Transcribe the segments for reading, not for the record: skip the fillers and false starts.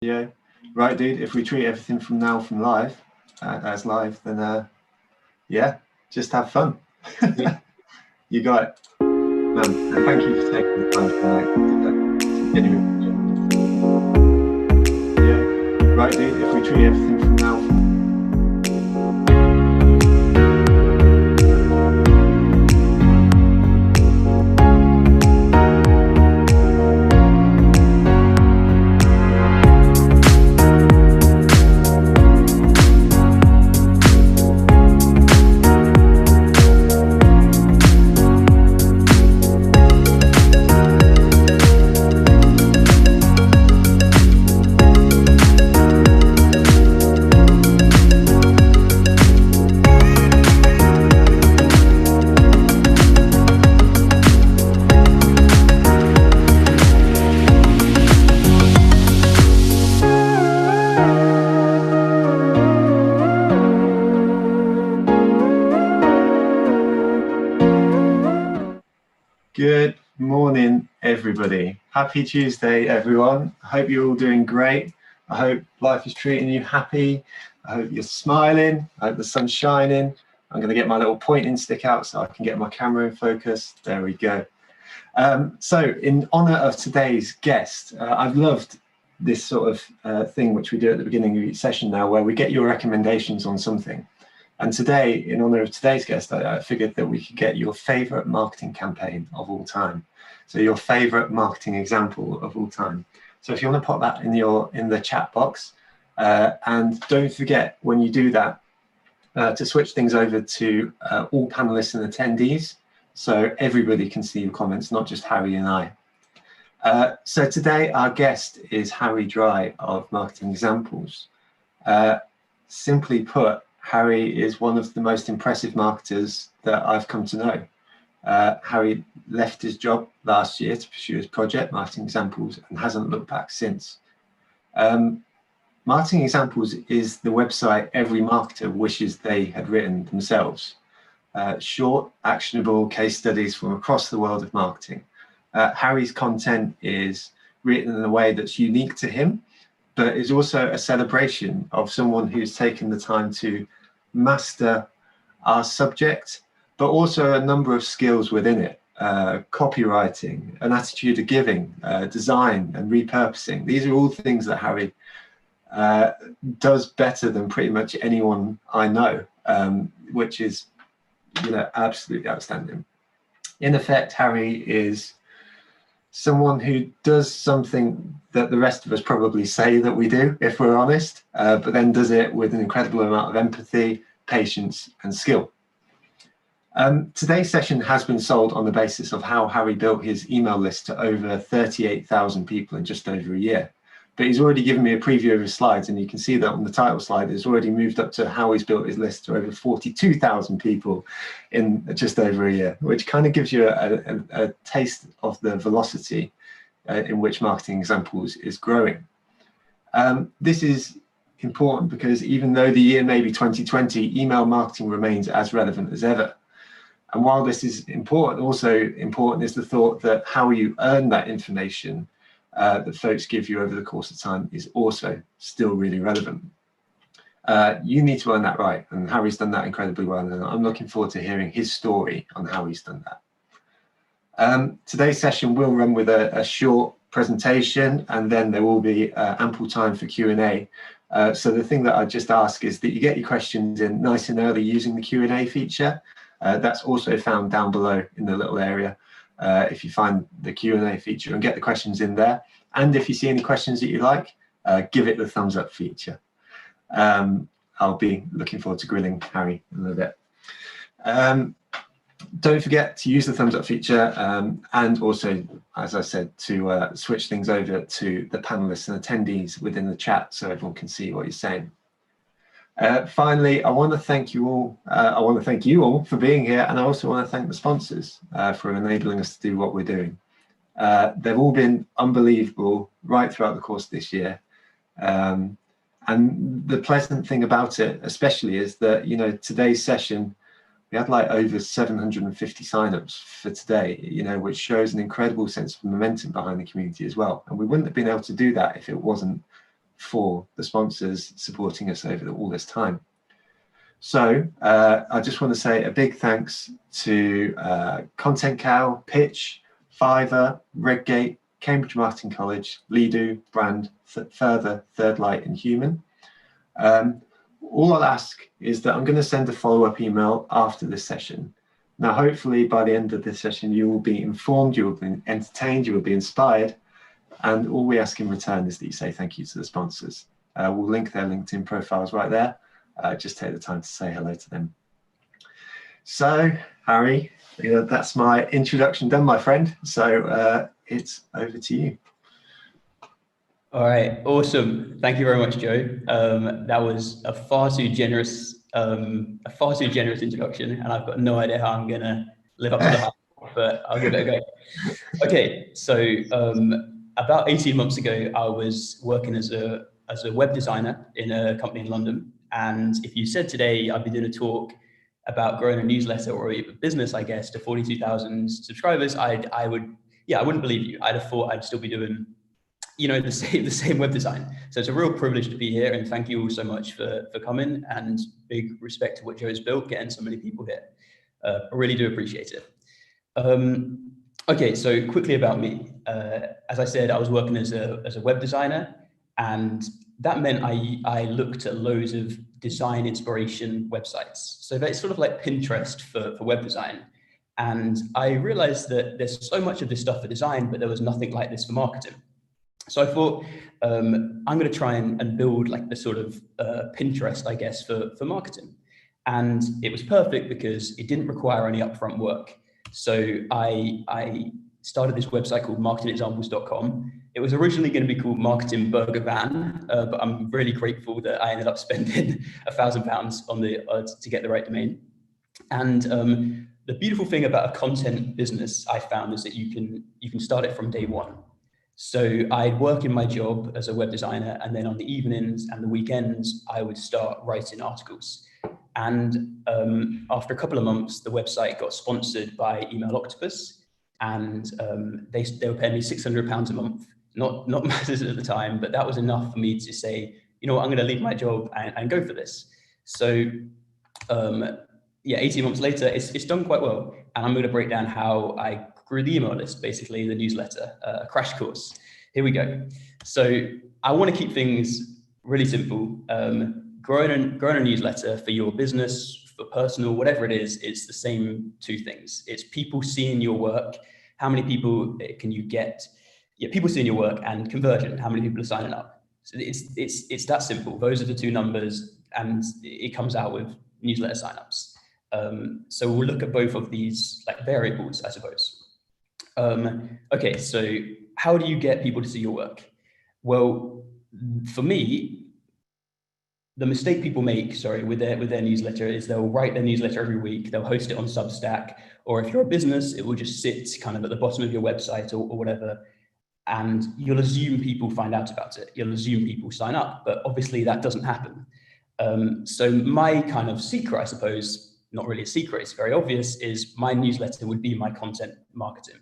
Yeah, right, dude. If we treat everything from now from live as live, then yeah, just have fun. Yeah. You got it, man. And thank you for taking the time to do that. Genuine. Yeah, right, dude. If we treat everything from now from Good morning, everybody. Happy Tuesday, everyone. I hope you're all doing great. I hope life is treating you happy. I hope you're smiling. I hope the sun's shining. I'm going to get my little pointing stick out so I can get my camera in focus. There we go. So in honor of today's guest, I've loved this sort of thing which we do at the beginning of each session now, where we get your recommendations on something. And today, in honor of today's guest, I figured that we could get your favorite marketing campaign of all time. So your favorite marketing example of all time. So if you want to pop that in the chat box, and don't forget when you do that, to switch things over to all panelists and attendees, so everybody can see your comments, not just Harry and I. So today our guest is Harry Dry of Marketing Examples. Simply put, Harry is one of the most impressive marketers that I've come to know. Harry left his job last year to pursue his project, Marketing Examples, and hasn't looked back since. Marketing Examples is the website every marketer wishes they had written themselves. Short, actionable case studies from across the world of marketing. Harry's content is written in a way that's unique to him, but is also a celebration of someone who's taken the time to master our subject, but also a number of skills within it. Copywriting, an attitude of giving, design and repurposing. These are all things that Harry does better than pretty much anyone I know, which is, absolutely outstanding. In effect, Harry is someone who does something that the rest of us probably say that we do, if we're honest, but then does it with an incredible amount of empathy, patience, and skill. Today's session has been sold on the basis of how Harry built his email list to over 38,000 people in just over a year. But he's already given me a preview of his slides, and you can see that on the title slide, it's already moved up to how he's built his list to over 42,000 people in just over a year, which kind of gives you a taste of the velocity in which Marketing Examples is growing. This is important because even though the year may be 2020, email marketing remains as relevant as ever. And while this is important, also important is the thought that how you earn that information that folks give you over the course of time is also still really relevant. You need to earn that right, and Harry's done that incredibly well, and I'm looking forward to hearing his story on how he's done that. Today's session will run with a short presentation, and then there will be ample time for Q&A. So the thing that I just ask is that you get your questions in nice and early using the Q&A feature. That's also found down below in the little area. If you find the Q&A feature and get the questions in there. And if you see any questions that you like, give it the thumbs up feature. I'll be looking forward to grilling Harry in a little bit. Don't forget to use the thumbs up feature, and also, as I said, to switch things over to the panelists and attendees within the chat so everyone can see what you're saying. Finally, I want to thank you all. I want to thank you all for being here, and I also want to thank the sponsors for enabling us to do what we're doing. They've all been unbelievable right throughout the course of this year. And the pleasant thing about it, especially, is that, today's session, we had like over 750 signups for today, which shows an incredible sense of momentum behind the community as well. And we wouldn't have been able to do that if it wasn't for the sponsors supporting us over all this time. So I just want to say a big thanks to Content Cow, Pitch, Fiverr, Redgate, Cambridge Marketing College, Ledo, Brand, Further, Third Light, and Human. All I'll ask is that I'm going to send a follow-up email after this session. Now, hopefully by the end of this session, you will be informed, you will be entertained, you will be inspired. And all we ask in return is that you say thank you to the sponsors. We'll link their LinkedIn profiles right there. Just take the time to say hello to them. So, Harry, that's my introduction done, my friend. So it's over to you. All right, awesome. Thank you very much, Joe. That was a far too generous introduction, and I've got no idea how I'm gonna live up to the hype, but I'll give it a go. Okay, so about 18 months ago, I was working as a web designer in a company in London. And if you said today I'd be doing a talk about growing a newsletter or a business, I guess, to 42,000 subscribers, I wouldn't believe you. I'd have thought I'd still be doing, the same web design. So it's a real privilege to be here, and thank you all so much for coming, and big respect to what Joe's built, getting so many people here. I really do appreciate it. Okay, so quickly about me. As I said, I was working as a web designer, and that meant I looked at loads of design inspiration websites. So that's sort of like Pinterest for web design. And I realized that there's so much of this stuff for design, but there was nothing like this for marketing. So I thought, I'm going to try and build like the sort of Pinterest, I guess, for marketing. And it was perfect because it didn't require any upfront work. So I started this website called marketingexamples.com. It was originally going to be called Marketing Burger Van, but I'm really grateful that I ended up spending £1,000 on to get the right domain. And the beautiful thing about a content business I found is that you can start it from day one. So I'd work in my job as a web designer, and then on the evenings and the weekends, I would start writing articles. And after a couple of months, the website got sponsored by Email Octopus, and they were paying me £600 a month. Not matters at the time, but that was enough for me to say, I'm going to leave my job and go for this. So 18 months later, it's done quite well. And I'm going to break down how I grew the email list, basically the newsletter, a crash course. Here we go. So I want to keep things really simple. Growing a newsletter for your business, for personal, whatever it is, it's the same two things. It's people seeing your work. How many people can you get? Yeah, people seeing your work, and conversion. How many people are signing up? So it's that simple. Those are the two numbers, and it comes out with newsletter signups. So we'll look at both of these like variables, I suppose. Okay, so how do you get people to see your work? Well, for me, the mistake people make, with their newsletter is they'll write their newsletter every week, they'll host it on Substack, or if you're a business, it will just sit kind of at the bottom of your website or whatever, and you'll assume people find out about it. You'll assume people sign up, but obviously that doesn't happen. So my kind of secret, I suppose, not really a secret, it's very obvious, is my newsletter would be my content marketing.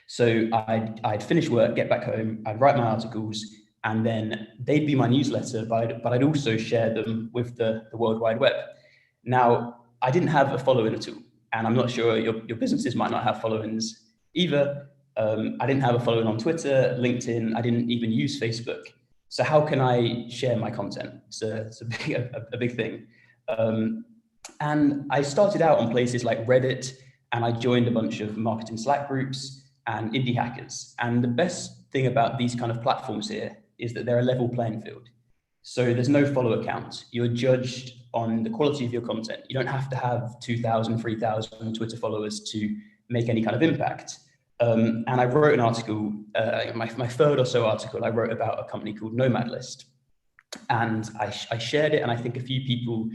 So I'd finish work, get back home, I'd write my articles, and then they'd be my newsletter, but I'd also share them with the World Wide Web. Now, I didn't have a following at all, and I'm not sure your businesses might not have followings either. I didn't have a following on Twitter, LinkedIn, I didn't even use Facebook. So how can I share my content? It's a big thing. And I started out on places like Reddit, and I joined a bunch of marketing Slack groups and indie hackers. And the best thing about these kind of platforms here is that they're a level playing field. So there's no follower count. You're judged on the quality of your content. You don't have to have 2,000, 3,000 Twitter followers to make any kind of impact. And I wrote an article, my third or so article, I wrote about a company called Nomad List. And I shared it, and I think a few people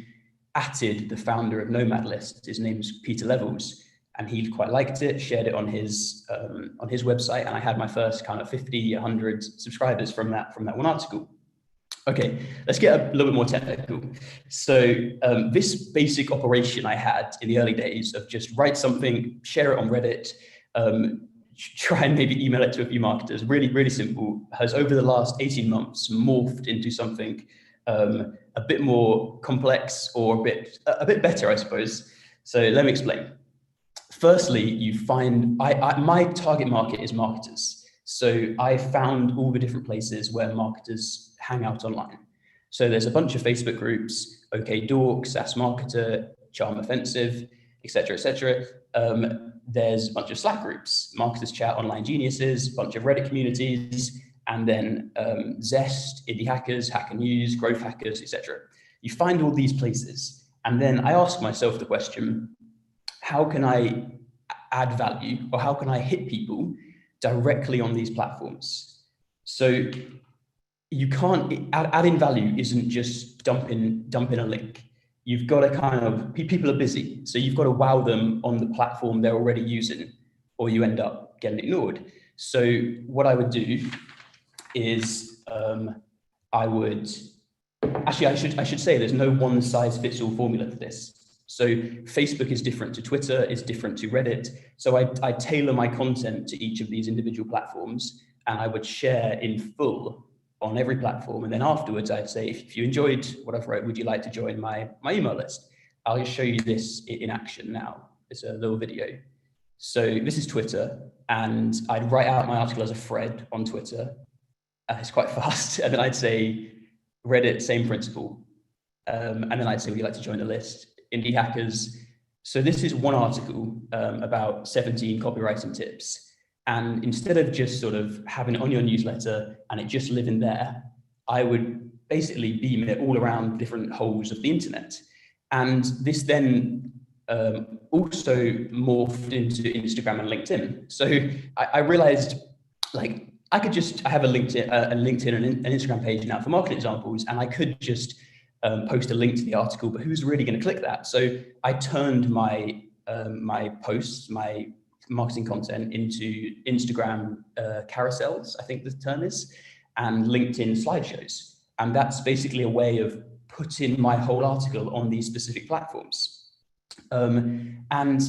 atted the founder of Nomad List. His name's Peter Levels, and he quite liked it, shared it on his website, and I had my first kind of 50, 100 subscribers from that one article. Okay, let's get a little bit more technical. So this basic operation I had in the early days of just write something, share it on Reddit, try and maybe email it to a few marketers. Really, really simple. Has over the last 18 months morphed into something a bit more complex, or a bit better, I suppose. So let me explain. Firstly, you find my target market is marketers. So I found all the different places where marketers hang out online. So there's a bunch of Facebook groups, OK Dork, SaaS Marketer, Charm Offensive, etc., etc. There's a bunch of Slack groups, Marketers Chat, Online Geniuses, a bunch of Reddit communities, and then Zest, Indie Hackers, Hacker News, Growth Hackers, etc. You find all these places, and then I ask myself the question, how can I add value, or how can I hit people directly on these platforms? So you can't, adding value isn't just dumping a link. You've got to kind of, people are busy, so you've got to wow them on the platform they're already using, or you end up getting ignored. So what I would do is I should say there's no one size fits all formula for this. So Facebook is different to Twitter, is different to Reddit. So I tailor my content to each of these individual platforms, and I would share in full on every platform. And then afterwards, I'd say, if you enjoyed what I've wrote, would you like to join my email list? I'll just show you this in action now. It's a little video. So this is Twitter, and I'd write out my article as a thread on Twitter. It's quite fast. And then I'd say, Reddit, same principle. And then I'd say, would you like to join the list? Indie Hackers. So this is one article about 17 copywriting tips. And instead of just sort of having it on your newsletter and it just living there, I would basically beam it all around different holes of the internet. And this then also morphed into Instagram and LinkedIn. So I realized, like, I have a LinkedIn and an Instagram page now for marketing examples, and I could just post a link to the article, but who's really going to click that? So I turned my posts, my marketing content, into Instagram carousels, I think the term is, and LinkedIn slideshows. And that's basically a way of putting my whole article on these specific platforms. And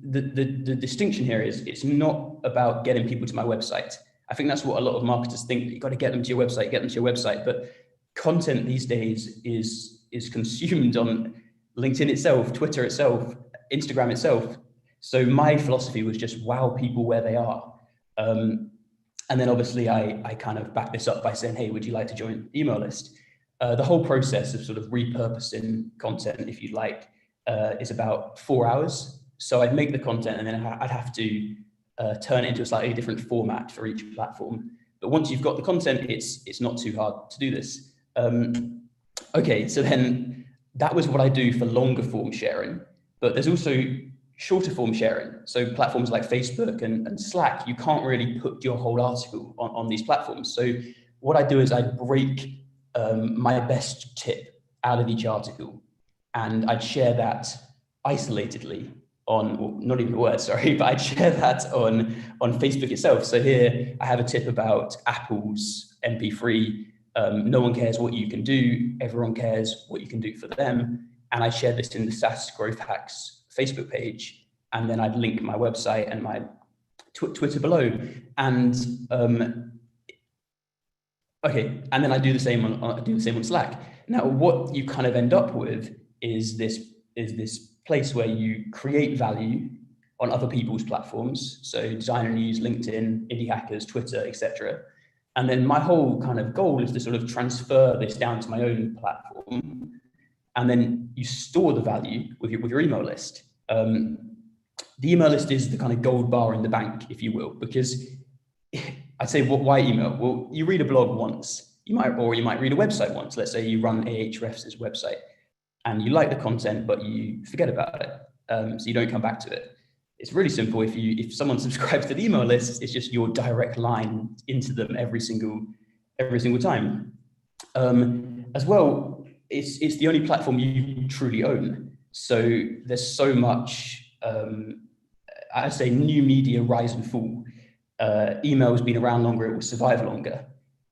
the distinction here is, it's not about getting people to my website. I think that's what a lot of marketers think, that you've got to get them to your website, but content these days is consumed on LinkedIn itself, Twitter itself, Instagram itself. So my philosophy was just wow people where they are. And then obviously I kind of back this up by saying, hey, would you like to join the email list? The whole process of sort of repurposing content, if you like, is about 4 hours. So I'd make the content, and then I'd have to turn it into a slightly different format for each platform. But once you've got the content, it's not too hard to do this. Okay, so then that was what I do for longer form sharing, but there's also shorter form sharing. So platforms like Facebook and Slack, you can't really put your whole article on these platforms. So what I do is I break my best tip out of each article, and I'd share that isolatedly on, well, not even a word, sorry, but I'd share that on Facebook itself. So here I have a tip about Apple's MP3. No one cares what you can do, everyone cares what you can do for them. And I shared this in the SaaS Growth Hacks Facebook page, and then I'd link my website and my Twitter below. And okay, and then I do the same on Slack. Now, what you kind of end up with is this place where you create value on other people's platforms. So Designer News, LinkedIn, Indie Hackers, Twitter, etc. And then my whole kind of goal is to sort of transfer this down to my own platform. And then you store the value with your email list. The email list is the kind of gold bar in the bank, if you will, because I'd say, why email? Well, you read a blog once, you might read a website once. Let's say you run Ahrefs' website and you like the content, but you forget about it. So you don't come back to it. It's really simple. If someone subscribes to the email list, it's just your direct line into them every single time. As well, it's the only platform you truly own. So there's so much, I'd say, new media rise and fall. Email has been around longer, it will survive longer.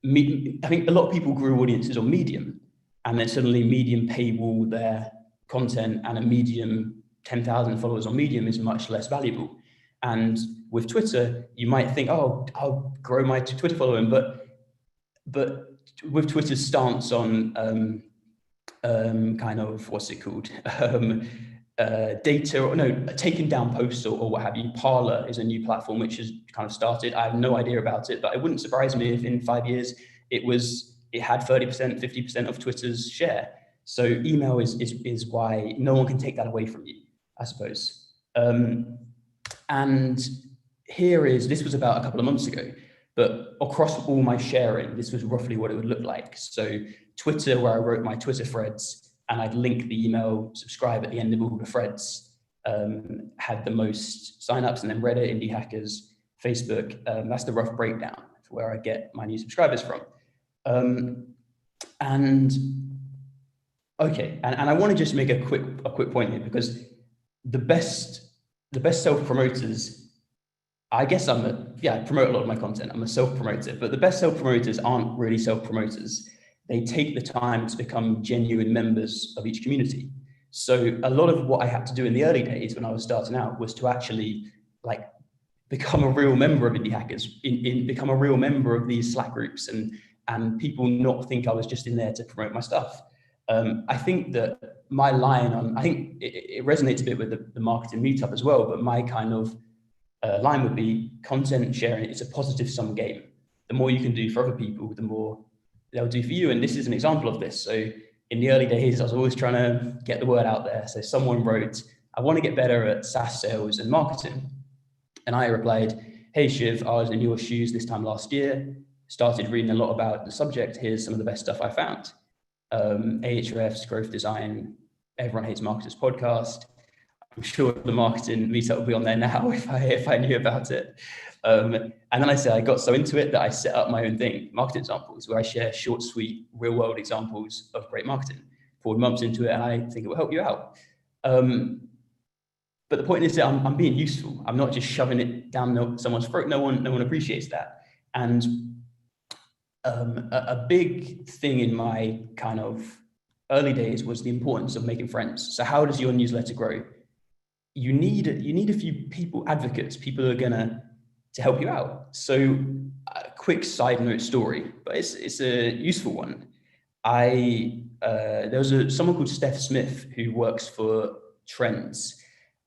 I think a lot of people grew audiences on Medium, and then suddenly Medium paywall their content, and a Medium 10,000 followers on Medium is much less valuable. And with Twitter, you might think, oh, I'll grow my Twitter following, but with Twitter's stance on kind of, what's it called? Data, or no, taking down posts or what have you. Parler is a new platform which has kind of started. I have no idea about it, but it wouldn't surprise me if in 5 years it had 30%, 50% of Twitter's share. So email is why no one can take that away from you, I suppose. And this was about a couple of months ago, but across all my sharing, this was roughly what it would look like. So Twitter, where I wrote my Twitter threads, and I'd link the email subscribe at the end of all the threads, had the most signups, and then Reddit, Indie Hackers, Facebook. That's the rough breakdown for where I get my new subscribers from. And I want to just make a quick point here, because the best self-promoters, I guess I promote a lot of my content. I'm a self-promoter, but the best self-promoters aren't really self-promoters. They take the time to become genuine members of each community. So a lot of what I had to do in the early days when I was starting out was to actually become a real member of Indie Hackers, become a real member of these Slack groups, and people not think I was just in there to promote my stuff. I think that my line I think it resonates a bit with the marketing meetup as well, but my kind of line would be content sharing. It's a positive sum game. The more you can do for other people, the more they'll do for you. And this is an example of this. So in the early days, I was always trying to get the word out there. So someone wrote, I want to get better at SaaS sales and marketing. And I replied, hey, Shiv, I was in your shoes this time last year, started reading a lot about the subject. Here's some of the best stuff I found. Ahrefs, growth design, Everyone Hates Marketers podcast. I'm sure the marketing meetup will be on there now if I knew about it. And then I said, I got so into it that I set up my own thing, marketing examples, where I share short, sweet, real world examples of great marketing. 4 months into it, and I think it will help you out. But the point is that I'm being useful. I'm not just shoving it down someone's throat. No one appreciates that. And a big thing in my kind of early days was the importance of making friends. So how does your newsletter grow? You need a few people, advocates, people who are gonna to help you out. So a quick side note story, but it's a useful one. There was someone called Steph Smith who works for Trends,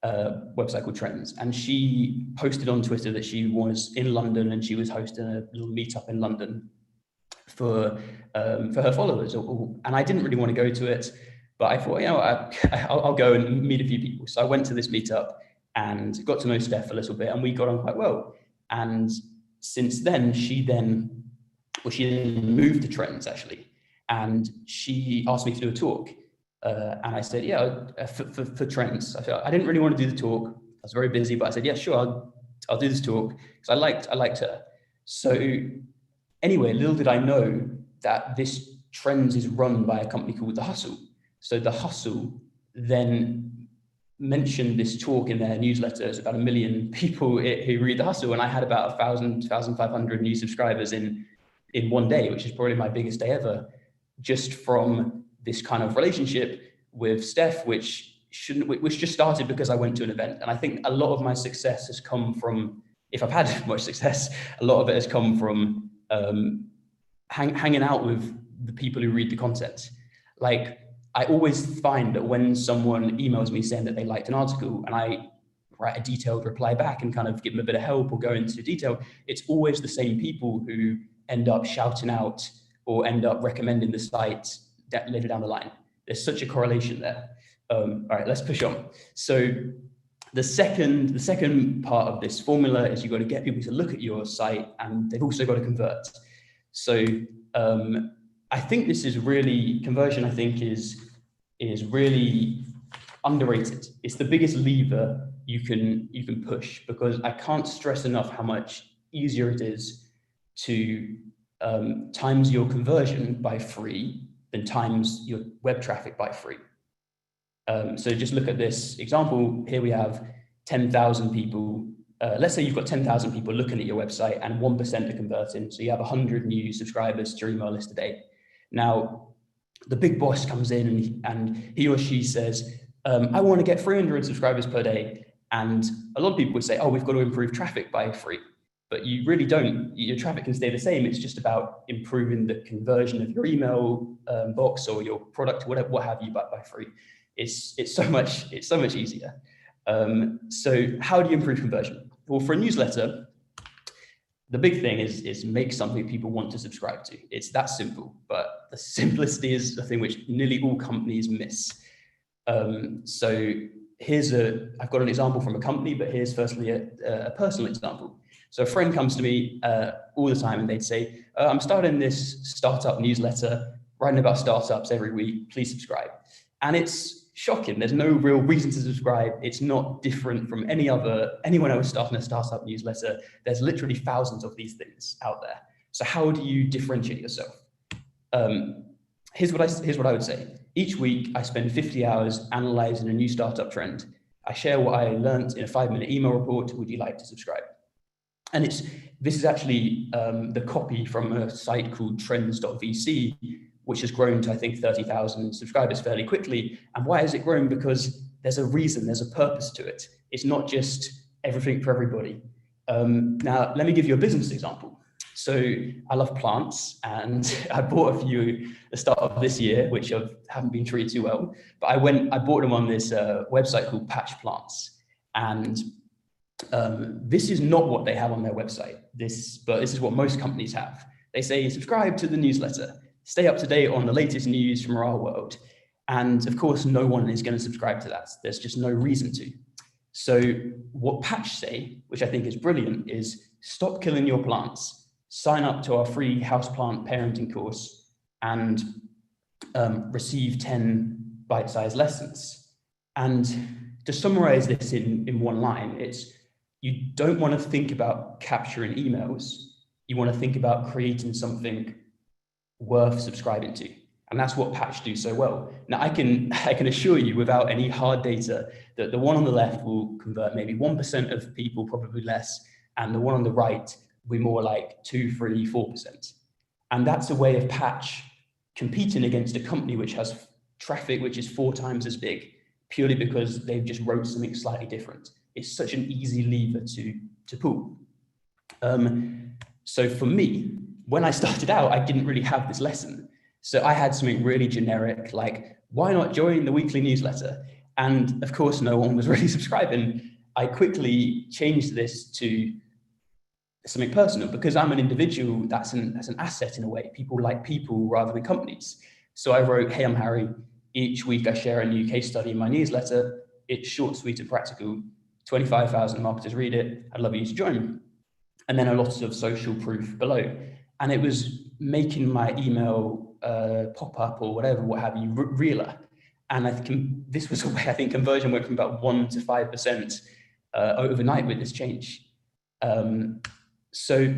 website called Trends, and she posted on Twitter that she was in London and she was hosting a little meetup in London for her followers. And I didn't really want to go to it, but I thought, I'll go and meet a few people. So I went to this meetup and got to know Steph a little bit, and we got on quite well. And since then, she then moved to Trends actually, and she asked me to do a talk. And I said, for Trends. I didn't really want to do the talk. I was very busy, but I said, yeah, sure, I'll do this talk because I liked her. So anyway, little did I know that this Trends is run by a company called The Hustle. So The Hustle then mentioned this talk in their newsletter. It's about 1 million people who read The Hustle, and I had about 1,500 new subscribers in one day, which is probably my biggest day ever, just from this kind of relationship with Steph, which just started because I went to an event. And I think a lot of my success has come from, if I've had much success, a lot of it has come from hanging out with the people who read the content. Like, I always find that when someone emails me saying that they liked an article and I write a detailed reply back and kind of give them a bit of help or go into detail, it's always the same people who end up shouting out or end up recommending the site later down the line. There's such a correlation there. All right, let's push on. So the second part of this formula is you've got to get people to look at your site, and they've also got to convert. So I think this is really, conversion I think is really underrated. It's the biggest lever you can push, because I can't stress enough how much easier it is to times your conversion by 3 than times your web traffic by 3. So just look at this example. Here we have 10,000 people. Let's say you've got 10,000 people looking at your website and 1% are converting. So you have 100 new subscribers to your email list a day. Now, the big boss comes in and he or she says, I want to get 300 subscribers per day. And a lot of people would say, oh, we've got to improve traffic by free. But you really don't. Your traffic can stay the same. It's just about improving the conversion of your email box or your product, whatever, what have you, by free. It's so much easier. So how do you improve conversion? Well, for a newsletter, the big thing is make something people want to subscribe to. It's that simple, but the simplicity is the thing which nearly all companies miss. So I've got an example from a company, but here's firstly a personal example. So a friend comes to me all the time and they'd say, I'm starting this startup newsletter, writing about startups every week, please subscribe. And it's shocking. There's no real reason to subscribe. It's not different from anyone else starting a startup newsletter. There's literally thousands of these things out there. So how do you differentiate yourself? Here's what I would say. Each week, I spend 50 hours analyzing a new startup trend. I share what I learned in a 5-minute email report. Would you like to subscribe? And this is actually the copy from a site called trends.vc, which has grown to, I think, 30,000 subscribers fairly quickly. And why has it grown? Because there's a reason, there's a purpose to it. It's not just everything for everybody. Now, let me give you a business example. So I love plants, and I bought a few at the start of this year, which haven't been treated too well. But I bought them on this website called Patch Plants. And this is not what they have on their website. But this is what most companies have. They say, subscribe to the newsletter, stay up to date on the latest news from our world. And of course, no one is going to subscribe to that. There's just no reason to. So what Patch say, which I think is brilliant, is stop killing your plants, sign up to our free houseplant parenting course, and receive 10 bite-sized lessons. And to summarize this in one line, it's you don't want to think about capturing emails. You want to think about creating something worth subscribing to. And that's what Patch do so well. Now, I can assure you without any hard data that the one on the left will convert maybe 1% of people, probably less, and the one on the right will be more like 2, 3, 4%. And that's a way of Patch competing against a company which has traffic which is 4 times as big, purely because they've just wrote something slightly different. It's such an easy lever to pull. So for me, when I started out, I didn't really have this lesson. So I had something really generic, like, why not join the weekly newsletter? And of course, no one was really subscribing. I quickly changed this to something personal because I'm an individual. That's an asset in a way. People like people rather than companies. So I wrote, hey, I'm Harry. Each week I share a new case study in my newsletter. It's short, sweet, and practical. 25,000 marketers read it. I'd love you to join. And then a lot of social proof below. And it was making my email pop up or whatever, what have you, realer. And this was a way I think conversion went from about 1 to 5% overnight with this change. So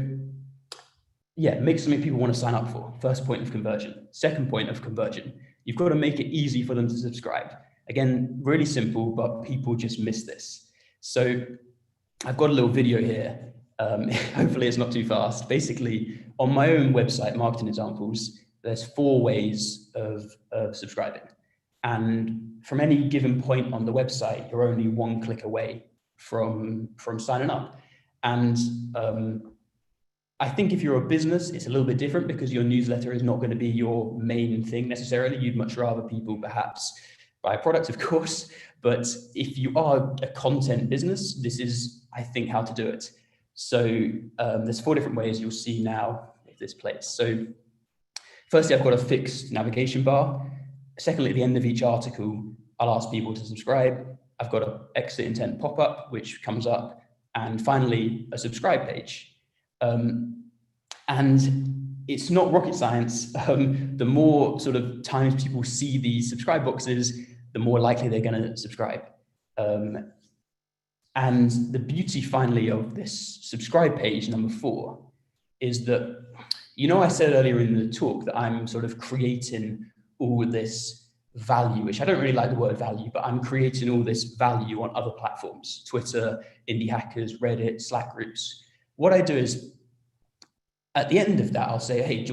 yeah, make something people want to sign up for. First point of conversion. Second point of conversion, you've got to make it easy for them to subscribe. Again, really simple, but people just miss this. So I've got a little video here. Hopefully it's not too fast. Basically, on my own website, Marketing Examples, there's 4 ways of subscribing. And from any given point on the website, you're only 1 click away from signing up. And I think if you're a business, it's a little bit different because your newsletter is not going to be your main thing necessarily. You'd much rather people perhaps buy a product, of course. But if you are a content business, this is, I think, how to do it. So there's 4 different ways you'll see now if this plays. So firstly, I've got a fixed navigation bar. Secondly, at the end of each article, I'll ask people to subscribe. I've got an exit intent pop-up, which comes up. And finally, a subscribe page. And it's not rocket science. The more sort of times people see these subscribe boxes, the more likely they're going to subscribe. And the beauty, finally, of this subscribe page, number 4, is that, I said earlier in the talk that I'm sort of creating all this value, which I don't really like the word value, but I'm creating all this value on other platforms, Twitter, Indie Hackers, Reddit, Slack groups. What I do is, at the end of that, I'll say, hey,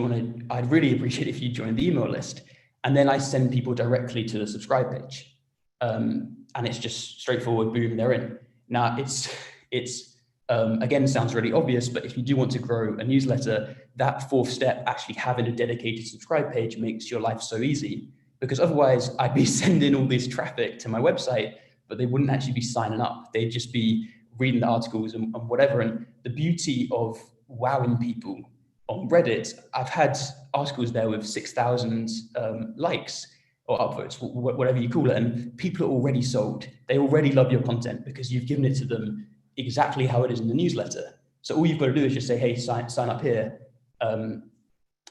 I'd really appreciate if you join the email list. And then I send people directly to the subscribe page. And it's just straightforward, boom, they're in. Now, it's again, sounds really obvious, but if you do want to grow a newsletter, that fourth step, actually having a dedicated subscribe page, makes your life so easy, because otherwise I'd be sending all this traffic to my website, but they wouldn't actually be signing up. They'd just be reading the articles and whatever. And the beauty of wowing people on Reddit, I've had articles there with 6,000 likes or upvotes, whatever you call it, and people are already sold. They already love your content because you've given it to them exactly how it is in the newsletter. So all you've got to do is just say, hey, sign up here.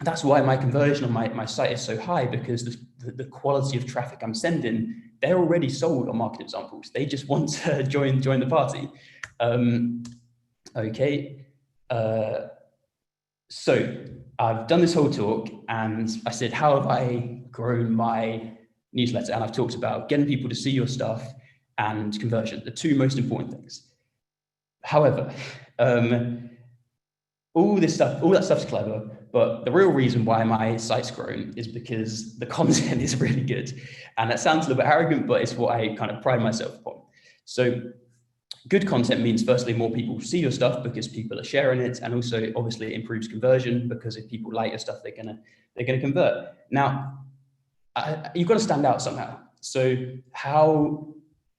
That's why my conversion on my site is so high, because the quality of traffic I'm sending, they're already sold on Market Examples. They just want to join the party. Okay. So I've done this whole talk and I said, how have I grown my newsletter? And I've talked about getting people to see your stuff and conversion, the two most important things. However, all that stuff's clever, but the real reason why my site's grown is because the content is really good. And that sounds a little bit arrogant, but it's what I kind of pride myself upon. So good content means, firstly, more people see your stuff because people are sharing it, and also obviously it improves conversion, because if people like your stuff, they're gonna convert. Now, you've got to stand out somehow. So how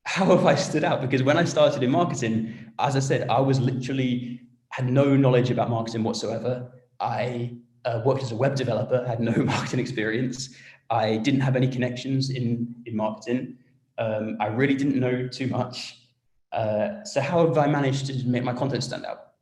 have I stood out? Because when I started in marketing, as I said, I was literally had no knowledge about marketing whatsoever. I worked as a web developer, had no marketing experience. I didn't have any connections in marketing. I really didn't know too much. So how have I managed to make my content stand out?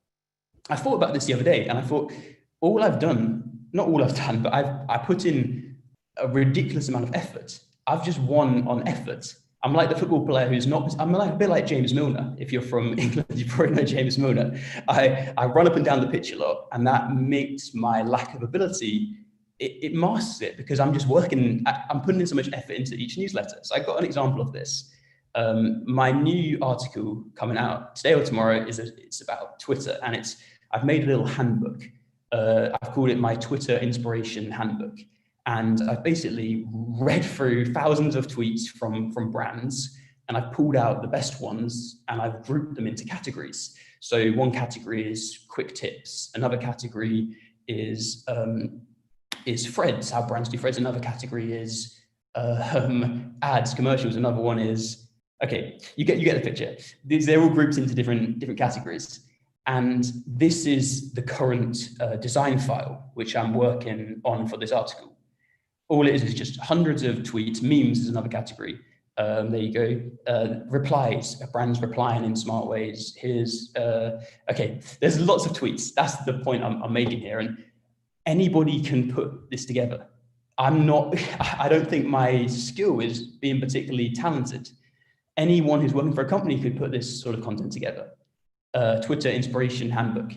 I thought about this the other day, and I thought, all I've done, not all I've done, but I put in a ridiculous amount of effort. I've just won on effort. I'm like the football player who's not, I'm like a bit like James Milner. If you're from England, you probably know James Milner. I run up and down the pitch a lot, and that makes my lack of ability, it masks it, because I'm just working, I'm putting in so much effort into each newsletter. So I got an example of this. My new article coming out today or tomorrow it's about Twitter, and I've made a little handbook. I've called it my Twitter Inspiration Handbook. And I've basically read through thousands of tweets from brands, and I've pulled out the best ones and I've grouped them into categories. So one category is quick tips. Another category is threads, how brands do threads. Another category is ads, commercials. Another one is, okay, you get the picture. They're all grouped into different categories. And this is the current design file, which I'm working on for this article. All it is just hundreds of tweets. Memes is another category. There you go. Replies, brands replying in smart ways. Here's, okay, there's lots of tweets. That's the point I'm making here. And anybody can put this together. I don't think my skill is being particularly talented. Anyone who's working for a company could put this sort of content together. Twitter Inspiration Handbook.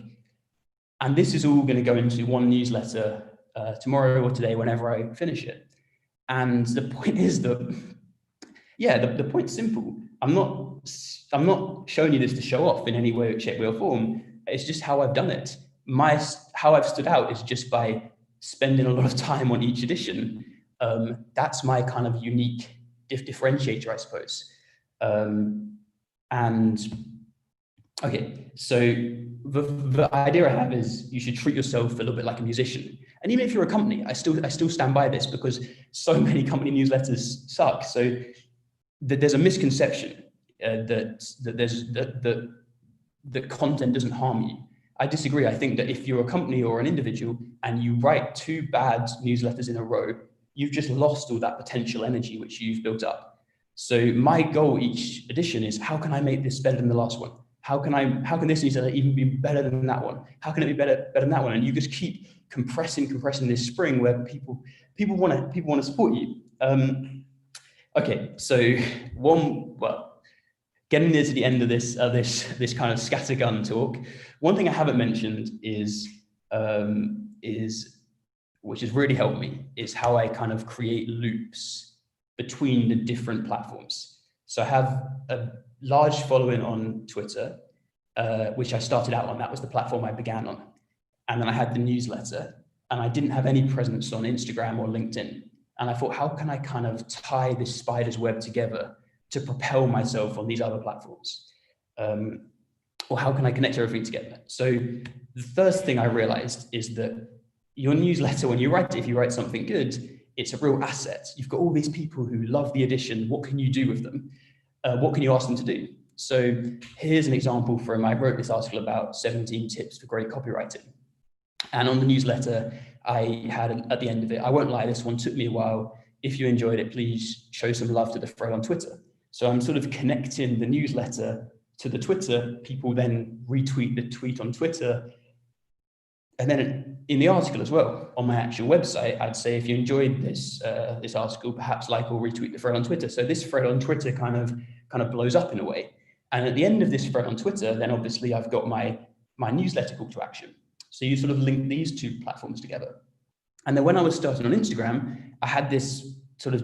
And this is all going to go into one newsletter tomorrow or today, whenever I finish it. And the point is that, yeah, the point's simple. I'm not showing you this to show off in any way, shape, way, or form. It's just how I've done it. How I've stood out is just by spending a lot of time on each edition. That's my kind of unique differentiator, I suppose. And okay, so the idea I have is you should treat yourself a little bit like a musician. And even if you're a company, I still stand by this, because so many company newsletters suck. So there's a misconception that content doesn't harm you. I disagree. I think that if you're a company or an individual and you write 2 bad newsletters in a row, you've just lost all that potential energy which you've built up. So my goal each edition is, how can I make this better than the last one? How can this newsletter even be better than that one? How can it be better than that one? And you just keep compressing this spring where people want to support you. Okay, so getting near to the end of this kind of scattergun talk, one thing I haven't mentioned is which has really helped me, is how I kind of create loops between the different platforms. So I have a large following on Twitter, which I started out on. That was the platform I began on. And then I had the newsletter, and I didn't have any presence on Instagram or LinkedIn. And I thought, how can I kind of tie this spider's web together to propel myself on these other platforms? Or how can I connect everything together? So the first thing I realized is that your newsletter, when you write it, if you write something good, it's a real asset. You've got all these people who love the edition. What can you do with them? What can you ask them to do? So here's an example from, I wrote this article about 17 tips for great copywriting. And on the newsletter, I had at the end of it, I won't lie, this one took me a while. If you enjoyed it, please show some love to the thread on Twitter. So I'm sort of connecting the newsletter to the Twitter. People then retweet the tweet on Twitter. And then in the article as well, on my actual website, I'd say, if you enjoyed this this article, perhaps like or retweet the thread on Twitter. So this thread on Twitter kind of blows up in a way. And at the end of this thread on Twitter, then obviously I've got my newsletter call to action. So you sort of link these two platforms together. And then when I was starting on Instagram, I had this sort of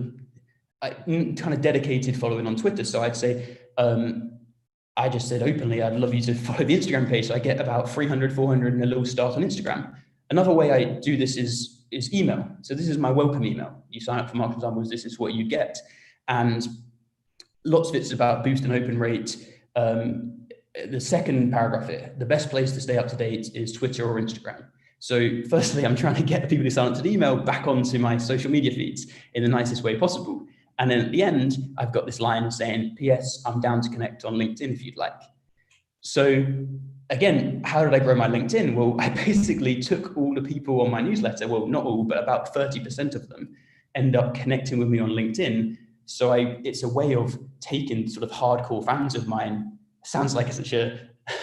kind of dedicated following on Twitter. So I'd say, I just said openly, I'd love you to follow the Instagram page. So I get about 300, 400 and a little start on Instagram. Another way I do this is email. So this is my welcome email. You sign up for Marketing Examples, this is what you get. And lots of it's about boosting open rate. The second paragraph here, the best place to stay up to date is Twitter or Instagram. So firstly, I'm trying to get the people who sign up to the email back onto my social media feeds in the nicest way possible. And then at the end, I've got this line saying, P.S. I'm down to connect on LinkedIn if you'd like. So again, how did I grow my LinkedIn? Well, I basically took all the people on my newsletter, well, not all, but about 30% of them end up connecting with me on LinkedIn. So it's a way of taking sort of hardcore fans of mine. Sounds like such a,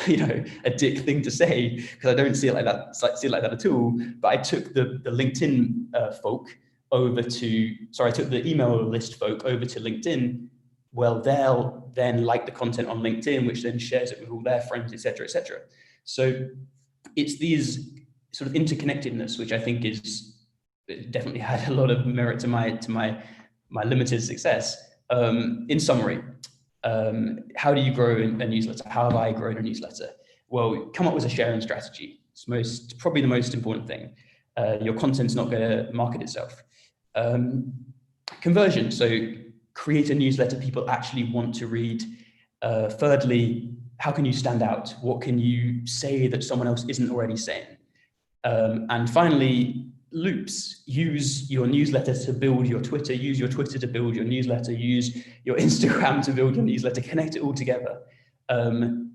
a dick thing to say, because I don't see it like that at all. But I took the LinkedIn folk over to, I took the email list folk over to LinkedIn. Well, they'll then like the content on LinkedIn, which then shares it with all their friends, et cetera, et cetera. So it's these sort of interconnectedness, which I think definitely had a lot of merit to my limited success. In summary, how do you grow a newsletter? How have I grown a newsletter? Well, come up with a sharing strategy. It's probably the most important thing. Your content's not going to market itself. Conversion, so create a newsletter people actually want to read. Thirdly, how can you stand out? What can you say that someone else isn't already saying? And finally, loops. Use your newsletter to build your Twitter, use your Twitter to build your newsletter, use your Instagram to build your newsletter, connect it all together. And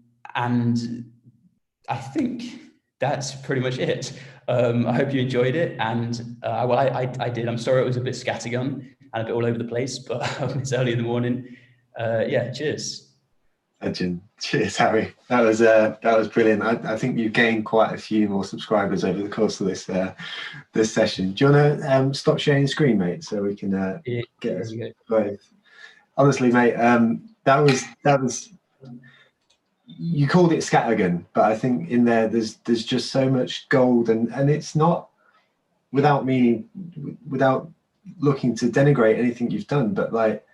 I think that's pretty much it. I hope you enjoyed it. And well, I did. I'm sorry it was a bit scattergun and a bit all over the place, but it's early in the morning. Yeah, cheers. Legend. Cheers, Harry. That was brilliant. I think you've gained quite a few more subscribers over the course of this session. Do you want to stop sharing screen, mate, so we can get us both? Honestly, mate, that was. You called it scattergun, but I think in there's just so much gold, and it's not without looking to denigrate anything you've done, but like,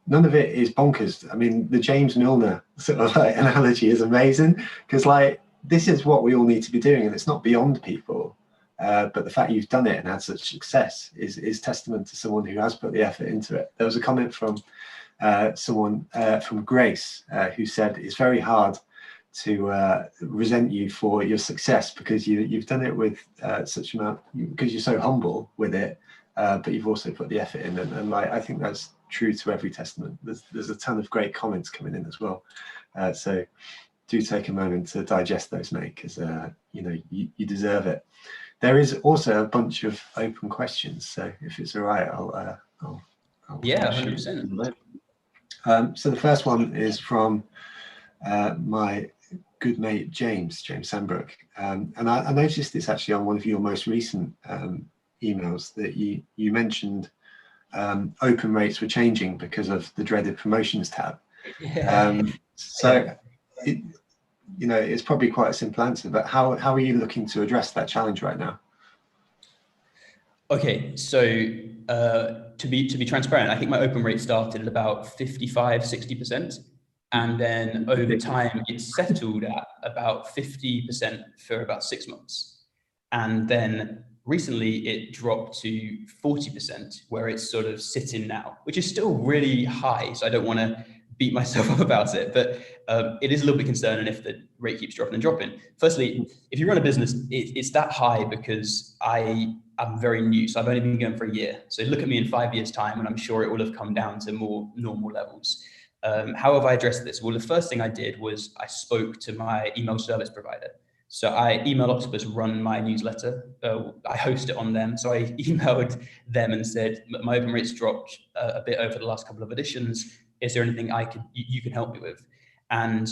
none of it is bonkers. I mean, the James Milner sort of like analogy is amazing, because like, this is what we all need to be doing, and it's not beyond people. But the fact you've done it and had such success is testament to someone who has put the effort into it. There was a comment from someone from Grace who said it's very hard to resent you for your success, because you've done it with such amount, because you're so humble with it, but you've also put the effort in, and like, I think that's true to every testament. There's a ton of great comments coming in as well, so do take a moment to digest those, mate, because you deserve it. There is also a bunch of open questions, so if it's all right, I'll yeah, 100%. So the first one is from my good mate James Sandbrook, and I noticed this actually on one of your most recent emails, that you mentioned open rates were changing because of the dreaded promotions tab. It's probably quite a simple answer, but how are you looking to address that challenge right now? Okay, so to be transparent, I think my open rate started at about 55-60%, and then over time it settled at about 50% for about 6 months, and then recently it dropped to 40%, where it's sort of sitting now, which is still really high. So I don't want to beat myself up about it, but it is a little bit concerning if the rate keeps dropping and dropping. Firstly, if you run a business, it's that high because I'm very new. So I've only been going for a year. So look at me in 5 years' time, and I'm sure it will have come down to more normal levels. How have I addressed this? Well, the first thing I did was I spoke to my email service provider. So Email Octopus run my newsletter. I host it on them. So I emailed them and said, my open rates dropped a bit over the last couple of editions. Is there anything you can help me with? And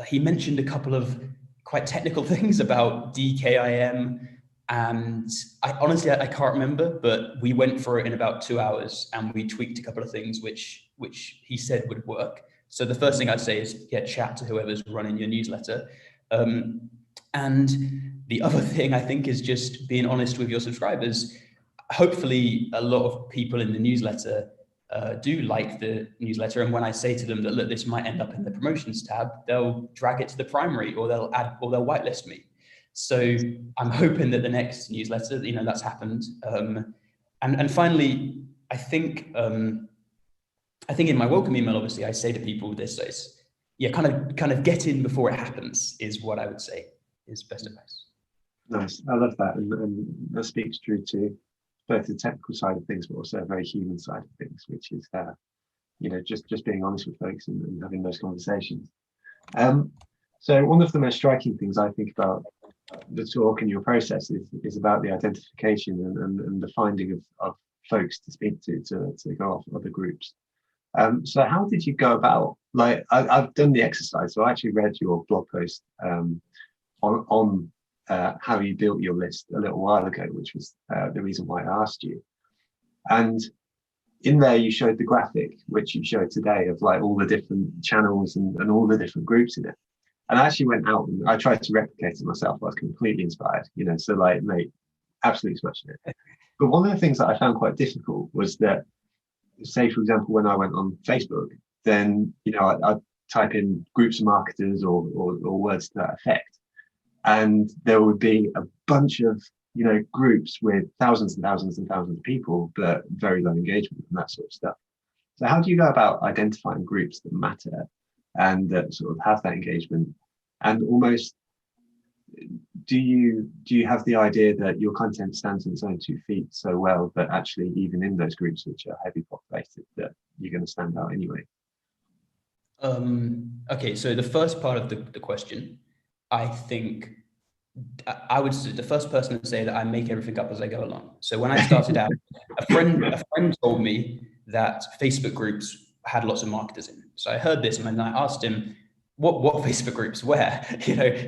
he mentioned a couple of quite technical things about DKIM. And honestly, I can't remember, but we went for it in about 2 hours and we tweaked a couple of things which he said would work. So the first thing I'd say is chat to whoever's running your newsletter. And the other thing I think is just being honest with your subscribers. Hopefully a lot of people in the newsletter do like the newsletter. And when I say to them that, look, this might end up in the promotions tab, they'll drag it to the primary or they'll whitelist me. So I'm hoping that the next newsletter, that's happened. And finally, I think in my welcome email, obviously, I say to people this is, kind of get in before it happens is what I would say is best advice. Nice. I love that. And that speaks true to both the technical side of things, but also a very human side of things, which is, just being honest with folks and having those conversations. So one of the most striking things I think about the talk and your process is about the identification and the finding of folks to speak to go off other groups. So how did you go about, I've done the exercise, so I actually read your blog post on how you built your list a little while ago, which was the reason why I asked you. And in there you showed the graphic, which you showed today, of all the different channels and all the different groups in it. And I actually went out and I tried to replicate it myself. I was completely inspired, so mate, absolutely smashing it. But one of the things that I found quite difficult was that, say, for example, when I went on Facebook, then, I'd type in groups of marketers or words to that effect. And there would be a bunch of, groups with thousands and thousands and thousands of people, but very low engagement and that sort of stuff. So how do you go about identifying groups that matter and that sort of have that engagement? And almost, do you have the idea that your content stands on its own 2 feet so well that actually even in those groups which are heavily populated that you're going to stand out anyway? Okay, so the first part of the question, I think I would say the first person to say that I make everything up as I go along. So when I started out, a friend told me that Facebook groups had lots of marketers in. So I heard this and then I asked him, what Facebook groups, where?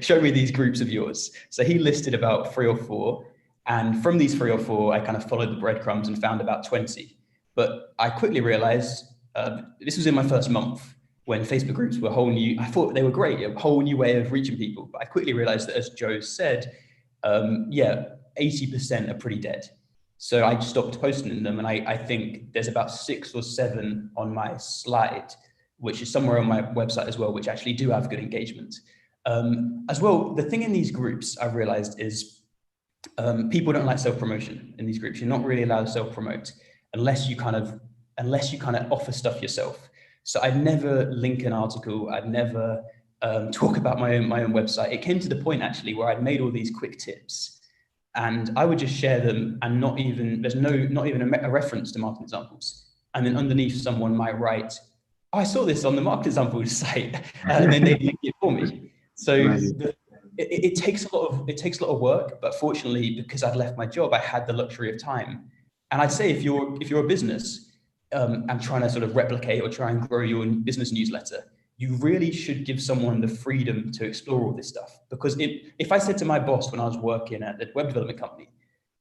Show me these groups of yours. So he listed about 3 or 4. And from these 3 or 4, I kind of followed the breadcrumbs and found about 20. But I quickly realized, this was in my first month, when Facebook groups were I thought they were great, a whole new way of reaching people. But I quickly realized that, as Joe said, 80% are pretty dead. So I just stopped posting in them. And I think there's about 6 or 7 on my slide, which is somewhere on my website as well, which actually do have good engagement. As well, the thing in these groups I've realized is people don't like self-promotion in these groups. You're not really allowed to self-promote unless you kind of offer stuff yourself. So I'd never link an article. I'd never talk about my own website. It came to the point actually where I'd made all these quick tips and I would just share them and there's not even a reference to market examples. And then underneath someone might write, I saw this on the market examples site, and then they link it for me. So it takes a lot of work, but fortunately, because I'd left my job, I had the luxury of time. And I'd say if you're a business and trying to sort of replicate or try and grow your business newsletter, you really should give someone the freedom to explore all this stuff. Because if I said to my boss when I was working at the web development company,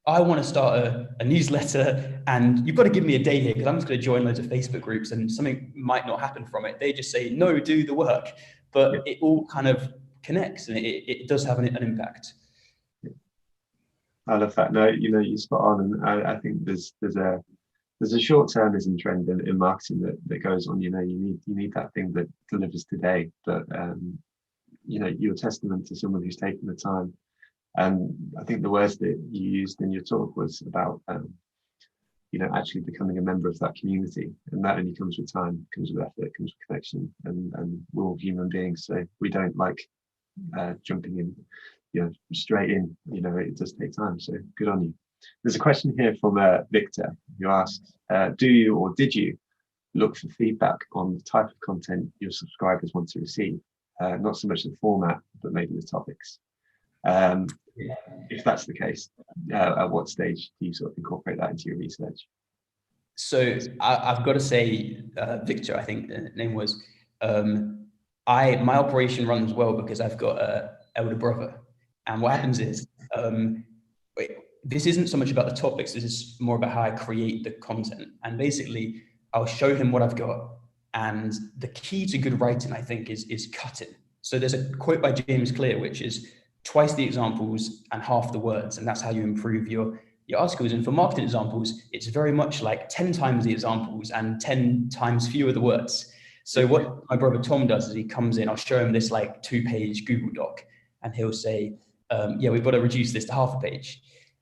I want to start a newsletter and you've got to give me a day here because I'm just going to join loads of Facebook groups and something might not happen from it. They just say, no, do the work. But it all kind of connects and it does have an impact. I love that. No, you're spot on. And I think there's a short-termism trend in marketing that goes on. You need that thing that delivers today. But you're a testament to someone who's taken the time. And I think the words that you used in your talk was about actually becoming a member of that community. And that only comes with time, comes with effort, comes with connection, and we're all human beings, so we don't like jumping in straight in. It does take time, so good on you. There's a question here from Victor, who asks, do you or did you look for feedback on the type of content your subscribers want to receive? Not so much the format, but maybe the topics. If that's the case, at what stage do you sort of incorporate that into your research? So I've got to say, Victor, I think the name was, my operation runs well because I've got an elder brother. And what happens is, this isn't so much about the topics, this is more about how I create the content. And basically, I'll show him what I've got. And the key to good writing, I think, is cutting. So there's a quote by James Clear, which is twice the examples and half the words. And that's how you improve your articles. And for marketing examples, it's very much like 10 times the examples and 10 times fewer the words. So what my brother Tom does is he comes in, I'll show him this like 2-page Google Doc, and he'll say, yeah, we've got to reduce this to half a page.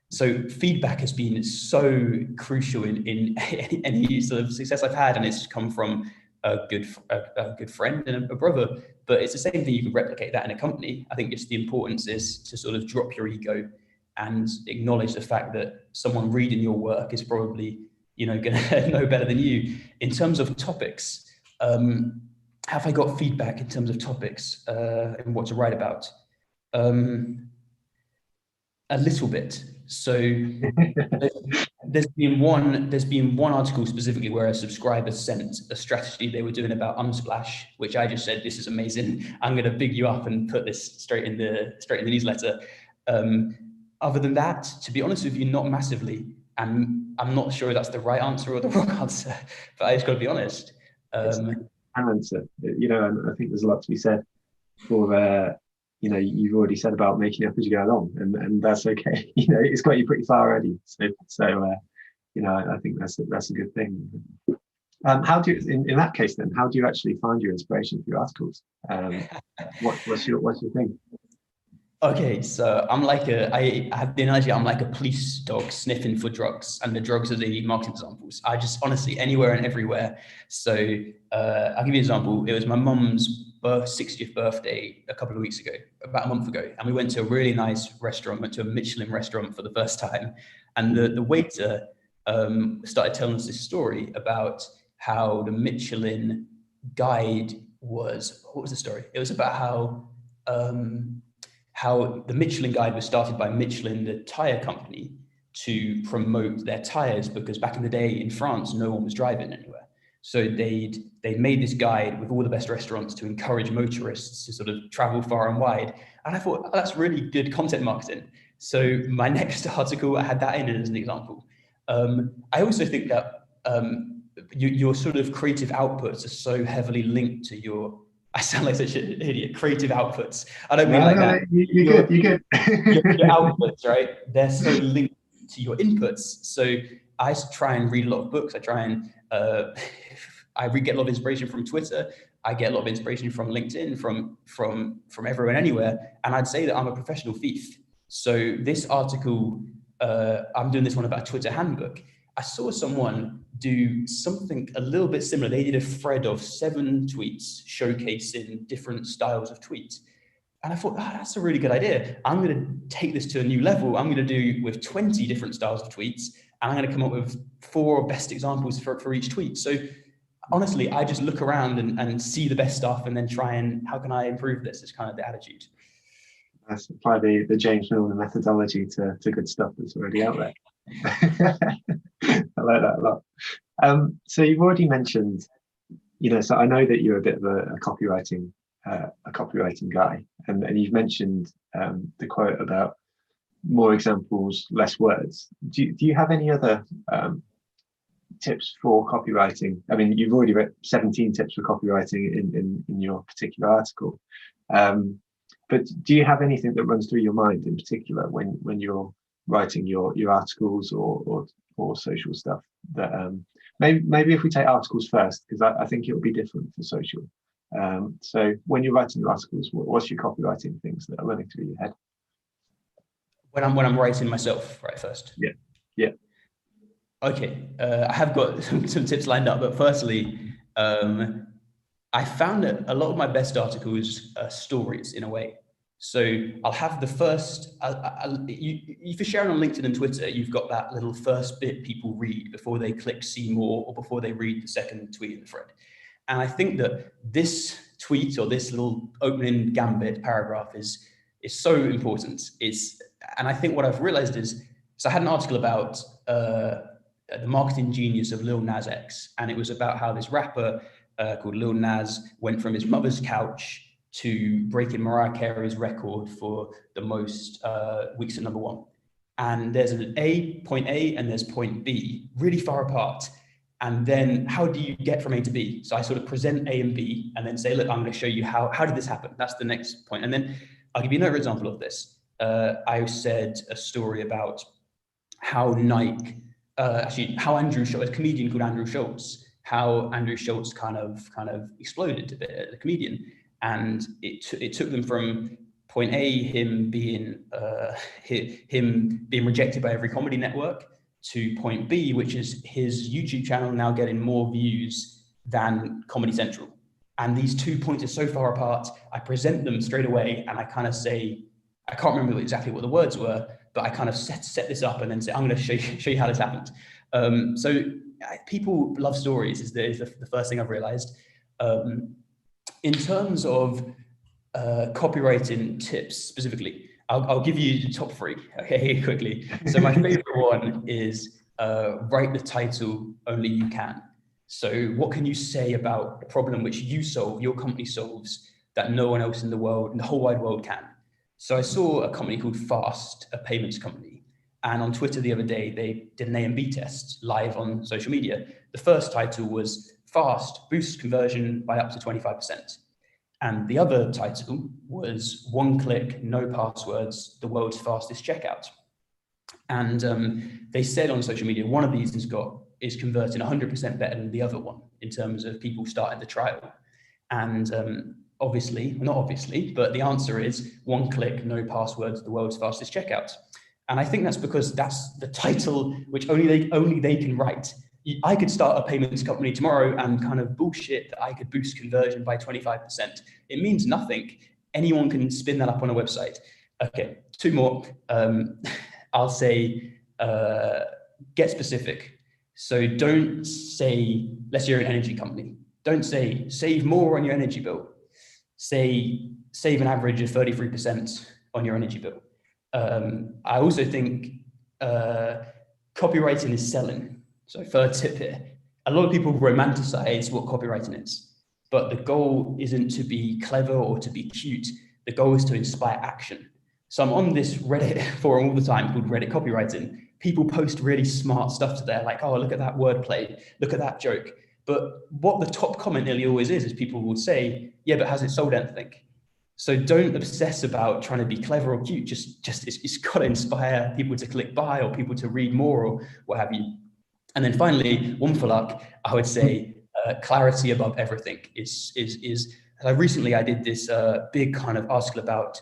So feedback has been so crucial in any sort of success I've had, and it's come from a good friend and a brother. But it's the same thing. You can replicate that in a company. I think just the importance is to sort of drop your ego and acknowledge the fact that someone reading your work is probably going to know better than you. In terms of topics, have I got feedback in terms of topics and what to write about? A little bit. So there's been one article specifically where a subscriber sent a strategy they were doing about Unsplash, which I just said, this is amazing. I'm going to big you up and put this straight in the newsletter. Other than that, to be honest with you, not massively. And I'm not sure that's the right answer or the wrong answer, but I just got to be honest. An answer, and I think there's a lot to be said for you've already said about making up as you go along, and that's okay. It's got you pretty far already. So I think that's a good thing. How do you, in that case then, how do you actually find your inspiration for your articles? What's your thing? Okay, so I have the analogy, I'm like a police dog sniffing for drugs, and the drugs are the marketing examples. I just honestly, anywhere and everywhere. So I'll give you an example. It was my mum's 60th birthday a couple of weeks ago, about a month ago. And we went to a really nice restaurant, went to a Michelin restaurant for the first time. And the waiter started telling us this story about how the Michelin guide was, what was the story? It was about how the Michelin guide was started by Michelin, the tire company, to promote their tires, because back in the day in France, no one was driving anywhere. So they made this guide with all the best restaurants to encourage motorists to sort of travel far and wide. And I thought, oh, that's really good content marketing. So my next article, I had that in as an example. I also think that your sort of creative outputs are so heavily linked to your, I sound like such an idiot, creative outputs. I don't mean that. You're good. Your outputs, right? They're so linked to your inputs. So I try and read a lot of books. I try and get a lot of inspiration from Twitter. I get a lot of inspiration from LinkedIn, from everywhere and anywhere. And I'd say that I'm a professional thief. So this article, I'm doing this one about a Twitter handbook. I saw someone do something a little bit similar. They did a thread of 7 tweets showcasing different styles of tweets. And I thought, that's a really good idea. I'm going to take this to a new level. I'm going to do with 20 different styles of tweets, and I'm going to come up with 4 best examples for each tweet. So honestly, I just look around and see the best stuff and then try and, how can I improve this? It's kind of the attitude. Let's apply the James Milner methodology to good stuff that's already out there. I like that a lot. So you've already mentioned, so I know that you're a bit of a copywriting guy, and you've mentioned the quote about more examples, less words. Do you have any other tips for copywriting? I mean, you've already read 17 tips for copywriting in your particular article, but do you have anything that runs through your mind in particular when you're writing your articles or social stuff that maybe if we take articles first, because I think it will be different for social. So when you're writing your articles, what's your copywriting things that are running through your head? When I'm writing myself, right, first. Yeah. Okay, I have got some tips lined up, but firstly, I found that a lot of my best articles are stories in a way. So I'll have the first, if you're sharing on LinkedIn and Twitter, you've got that little first bit people read before they click see more or before they read the second tweet in the thread. And I think that this tweet or this little opening gambit paragraph is so important. And I think what I've realized is, so I had an article about the marketing genius of Lil Nas X, and it was about how this rapper called Lil Nas went from his mother's couch to breaking Mariah Carey's record for the most weeks at #1. And there's an point A and there's point B, really far apart. And then how do you get from A to B? So I sort of present A and B and then say, look, I'm going to show you how did this happen? That's the next point. And then I'll give you another example of this. I said a story about how Nike, how Andrew Schultz, a comedian called Andrew Schultz, how Andrew Schultz kind of exploded a bit as a comedian. And it took them from point A, him being rejected by every comedy network, to point B, which is his YouTube channel now getting more views than Comedy Central. And these 2 points are so far apart, I present them straight away and I kind of say, I can't remember exactly what the words were, but I kind of set this up and then say, I'm going to show you how this happened. So people love stories is the first thing I've realized. In terms of copywriting tips specifically, I'll give you the top 3, okay, quickly. So my favorite one is write the title only you can. So what can you say about a problem which you solve, your company solves, that no one else in the world, in the whole wide world can? So I saw a company called Fast, a payments company. And on Twitter the other day, they did an A/B test live on social media. The first title was Fast boosts conversion by up to 25%. And the other title was One Click, No Passwords, the world's fastest checkout. And they said on social media, one of these is converting 100% better than the other one in terms of people starting the trial. And obviously, not obviously, but the answer is One Click, No Passwords, the world's fastest checkout. And I think that's because that's the title which only they can write. I could start a payments company tomorrow and kind of bullshit that I could boost conversion by 25%. It means nothing. Anyone can spin that up on a website. Okay, 2 more. I'll say get specific. So don't say, let's say you're an energy company. Don't say save more on your energy bill. Say save an average of 33% on your energy bill. I also think copywriting is selling. So 3rd tip here, a lot of people romanticize what copywriting is, but the goal isn't to be clever or to be cute. The goal is to inspire action. So I'm on this Reddit forum all the time called Reddit Copywriting. People post really smart stuff to there, like, oh, look at that wordplay, look at that joke. But what the top comment nearly always is people will say, yeah, but has it sold anything? So don't obsess about trying to be clever or cute. Just it's got to inspire people to click buy or people to read more or what have you. And then finally, one for luck, I would say clarity above everything is recently I did this big kind of article about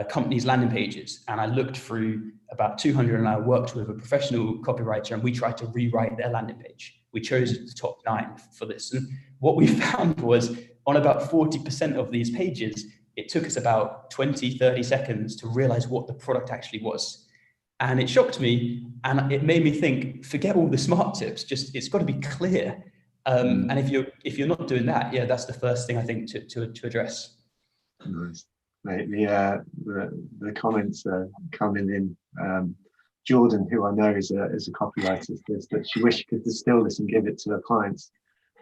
companies' landing pages, and I looked through about 200 and I worked with a professional copywriter and we tried to rewrite their landing page. We chose the top 9 for this. And what we found was on about 40% of these pages, it took us about 20, 30 seconds to realize what the product actually was. And it shocked me, and it made me think, forget all the smart tips, just it's got to be clear. And if you're not doing that, yeah, that's the first thing I think to address. Nice. Mate, the comments are coming in. Jordan, who I know is a copywriter, says that she wished she could distill this and give it to her clients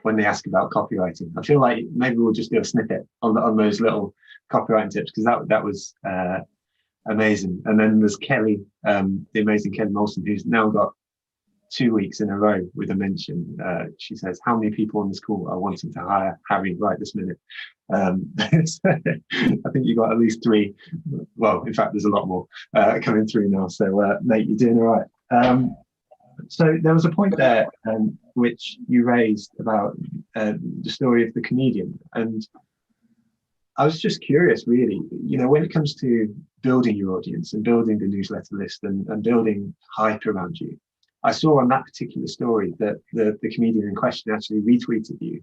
when they ask about copywriting. I feel like maybe we'll just do a snippet on those little copywriting tips, because that was amazing. And then there's Kelly, the amazing Kelly Molson, who's now got 2 weeks in a row with a mention. She says, how many people on this call are wanting to hire Harry right this minute? I think you got at least 3. Well, in fact, there's a lot more coming through now. So, mate, you're doing all right. So there was a point there which you raised about the story of the comedian. And I was just curious, really, when it comes to building your audience and building the newsletter list and building hype around you, I saw on that particular story that the comedian in question actually retweeted you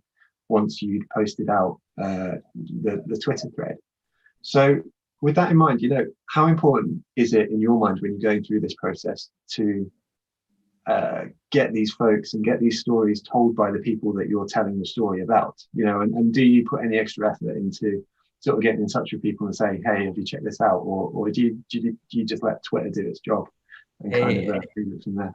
once you'd posted out the Twitter thread. So with that in mind, how important is it in your mind when you're going through this process to get these folks and get these stories told by the people that you're telling the story about, and do you put any extra effort into sort of getting in touch with people and say, hey, have you checked this out? Or do you just let Twitter do its job and kind of leave it from there?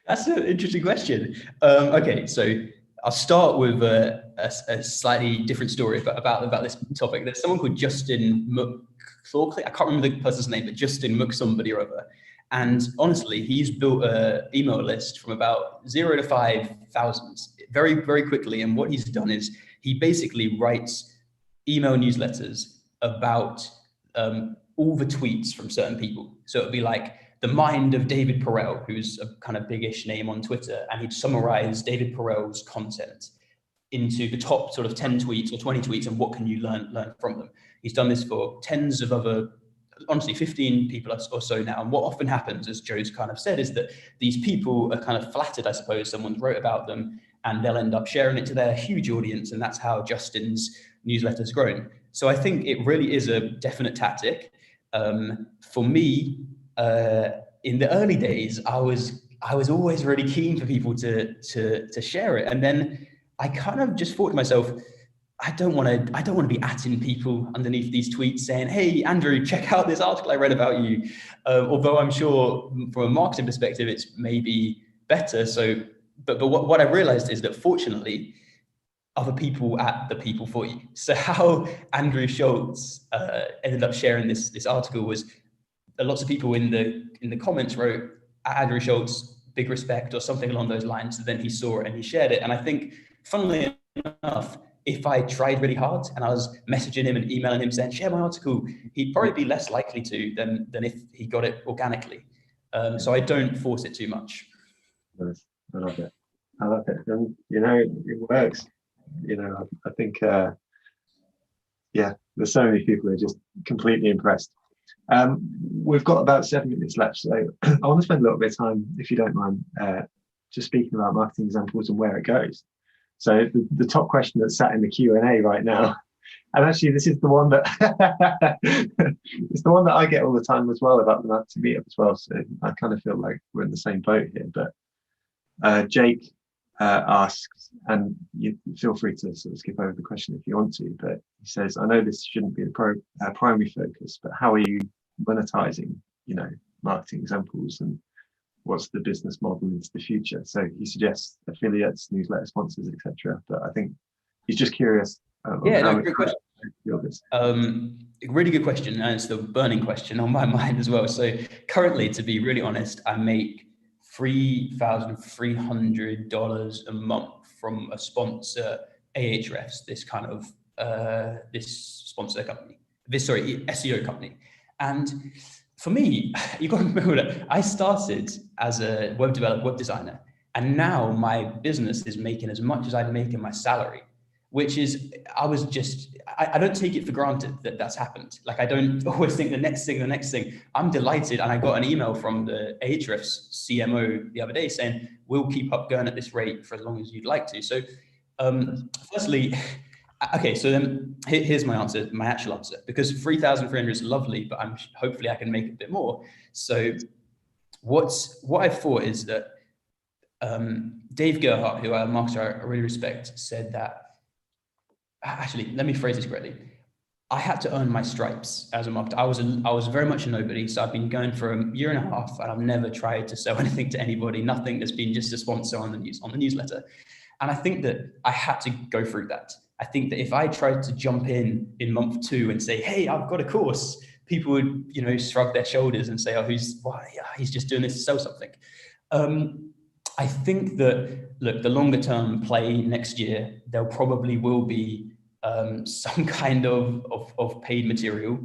That's an interesting question. Okay, so I'll start with a slightly different story about this topic. There's someone called Justin McClawcley. I can't remember the person's name, but Justin Mc somebody or other. And honestly, he's built an email list from about 0 to 5,000 very, very quickly. And what he's done is he basically writes email newsletters about all the tweets from certain people. So it'd be like the mind of David Perel, who's a kind of biggish name on Twitter, and he'd summarize David Perel's content into the top sort of 10 tweets or 20 tweets and what can you learn from them. He's done this for tens of other, honestly, 15 people or so now. And what often happens, as Joe's kind of said, is that these people are kind of flattered, I suppose, someone wrote about them, and they'll end up sharing it to their huge audience. And that's how Justin's newsletter's grown. So I think it really is a definite tactic. For me, in the early days, I was always really keen for people to share it. And then I kind of just thought to myself, I don't want to be atting people underneath these tweets saying, hey, Andrew, check out this article I read about you. Although I'm sure from a marketing perspective, it's maybe better. So, but what I realized is that fortunately, other people at the people for you. So how Andrew Schultz ended up sharing this article was lots of people in the comments wrote, Andrew Schultz, big respect, or something along those lines. So then he saw it and he shared it. And I think, funnily enough, if I tried really hard and I was messaging him and emailing him saying, share my article, he'd probably be less likely to than if he got it organically. So I don't force it too much. Nice. I love it. And, it works. I think, there's so many people who are just completely impressed. We've got about 7 minutes left. So I want to spend a little bit of time, if you don't mind, just speaking about marketing examples and where it goes. So the top question that's sat in the Q&A right now, and actually this is the one that it's the one that I get all the time as well about the marketing meetup as well. So I kind of feel like we're in the same boat here. But Jake asks, and you feel free to sort of skip over the question if you want to, but he says, I know this shouldn't be the primary focus, but how are you monetizing, marketing examples, and what's the business model into the future? So he suggests affiliates, newsletter sponsors, etc. But I think he's just curious. Great question. Really good question, and it's the burning question on my mind as well. So currently, to be really honest, I make $3,300 a month from a sponsor, Ahrefs, this kind of this sponsor company, SEO company. And for me, you've got to remember that I started as a web developer, web designer, and now my business is making as much as I'd make in my salary, which is, I don't take it for granted that that's happened. Like, I don't always think the next thing. I'm delighted. And I got an email from the Ahrefs CMO the other day saying, we'll keep up going at this rate for as long as you'd like to. So firstly, okay, so then here's my answer, my actual answer, because 3,300 is lovely, but hopefully I can make a bit more. So what I've thought is that Dave Gerhardt, who a marketer I really respect, said that, actually, let me phrase this correctly. I had to earn my stripes as a marketer. I was very much a nobody. So I've been going for a year and a half, and I've never tried to sell anything to anybody. Nothing. That's been just a sponsor on the newsletter. And I think that I had to go through that. I think that if I tried to jump in month 2 and say, hey, I've got a course, people would, shrug their shoulders and say, oh, he's just doing this to sell something. I think that, look, the longer term play next year, there probably will be some kind of paid material,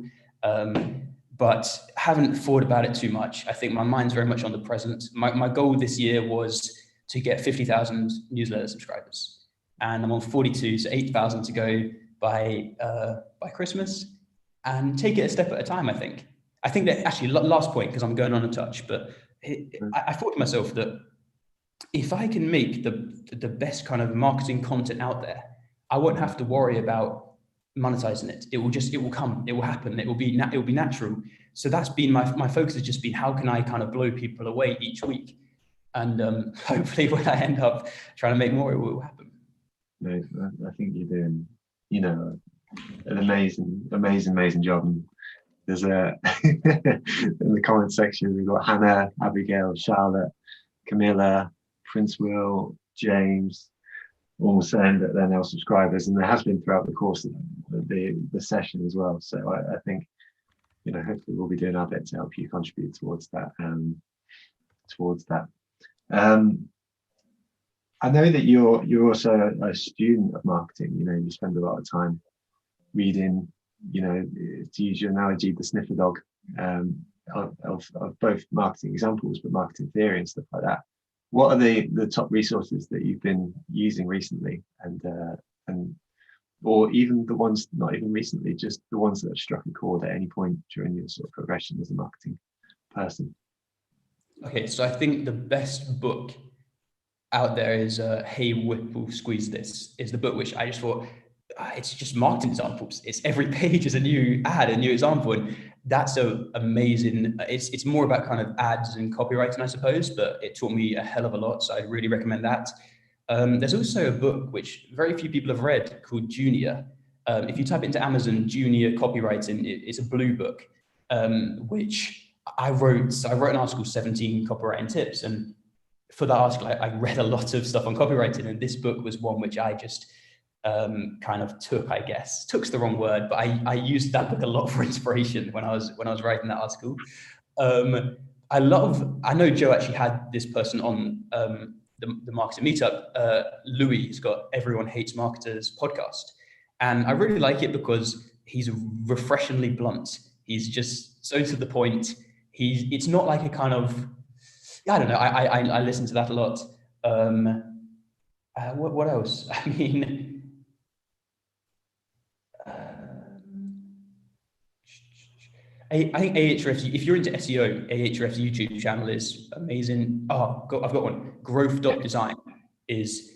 but haven't thought about it too much. I think my mind's very much on the present. My goal this year was to get 50,000 newsletter subscribers, and I'm on 42, so 8,000 to go by Christmas, and take it a step at a time. I think that actually, last point, because I'm going on a touch, but I thought to myself that if I can make the best kind of marketing content out there, I won't have to worry about monetizing it. It will come, it will happen, it will be natural. So that's been my focus, has just been, how can I kind of blow people away each week? And hopefully when I end up trying to make more, it will happen. No, I think you're doing, an amazing job. And there's in the comment section, we've got Hannah, Abigail, Charlotte, Camilla, Prince Will, James, all saying that they're now subscribers, and there has been throughout the course of the session as well. So I think, hopefully we'll be doing our bit to help you contribute towards that. I know that you're also a student of marketing. You spend a lot of time reading, to use your analogy, the sniffer dog of both marketing examples, but marketing theory and stuff like that. What are the top resources that you've been using recently, and or even the ones not even recently, just the ones that have struck a chord at any point during your sort of progression as a marketing person? Okay, so I think the best book out there is Hey Whipple Squeeze This, is the book which I just thought, it's just marketing examples. It's every page is a new ad, a new example, and that's amazing. It's more about kind of ads and copywriting, I suppose, but it taught me a hell of a lot. So I'd really recommend that. There's also a book which very few people have read called Junior. If you type into Amazon, Junior Copywriting, it's a blue book, which I wrote. So I wrote an article, 17 copywriting tips. And for that article, I read a lot of stuff on copywriting. And this book was one which I just kind of took, I guess. Took's the wrong word, but I used that book a lot for inspiration when I was writing that article. I know Joe actually had this person on the marketing meetup. Louis has got Everyone Hates Marketers podcast. And I really like it because he's refreshingly blunt. He's just so to the point. It's not like a kind of, I don't know. I listen to that a lot. What else? I mean, I think Ahrefs, if you're into SEO, Ahrefs YouTube channel is amazing. I've got one. Growth.design is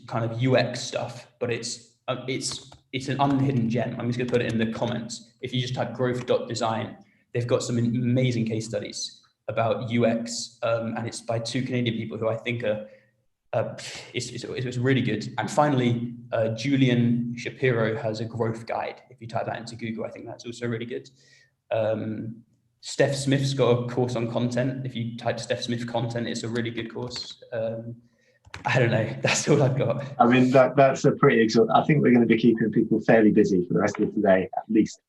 kind of UX stuff, but it's an unhidden gem. I'm just gonna put it in the comments. If you just type growth.design, they've got some amazing case studies about UX, and it's by two Canadian people who I think are it's really good. And finally, Julian Shapiro has a growth guide. If you type that into Google, I think that's also really good. Steph Smith's got a course on content. If you type Steph Smith content, it's a really good course. I don't know. That's all I've got. I mean, that's a pretty exhausting. I think we're going to be keeping people fairly busy for the rest of today, at least.